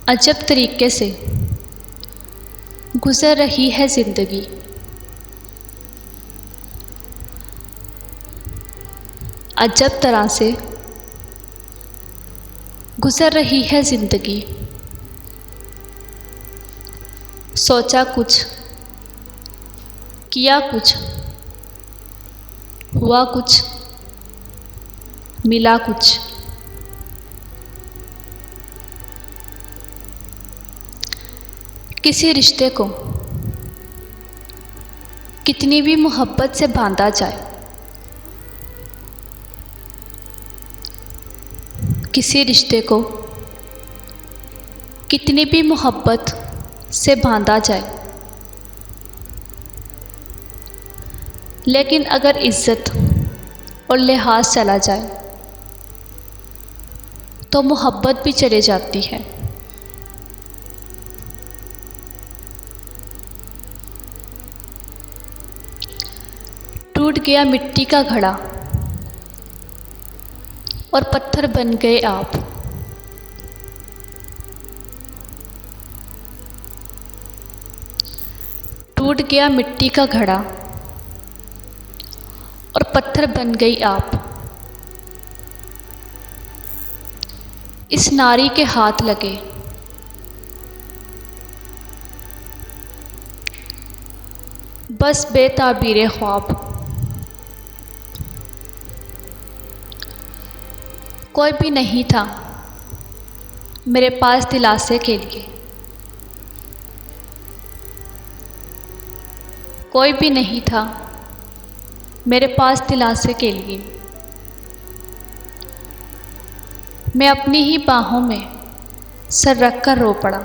अजब तरीके से गुज़र रही है ज़िंदगी। अजब तरह से गुज़र रही है ज़िंदगी। सोचा कुछ, किया कुछ, हुआ कुछ, मिला कुछ। किसी रिश्ते को कितनी भी मोहब्बत से बांधा जाए, किसी रिश्ते को कितनी भी मोहब्बत से बांधा जाए, लेकिन अगर इज्जत और लिहाज चला जाए तो मोहब्बत भी चली जाती है। टूट गया मिट्टी का घड़ा और पत्थर बन गए आप। टूट गया मिट्टी का घड़ा और पत्थर बन गई आप। इस नारी के हाथ लगे बस बेताबीरे ख्वाब। कोई भी नहीं था मेरे पास दिलासे के लिए, कोई भी नहीं था मेरे पास दिलासे के लिए। मैं अपनी ही बाहों में सर रख कर रो पड़ा।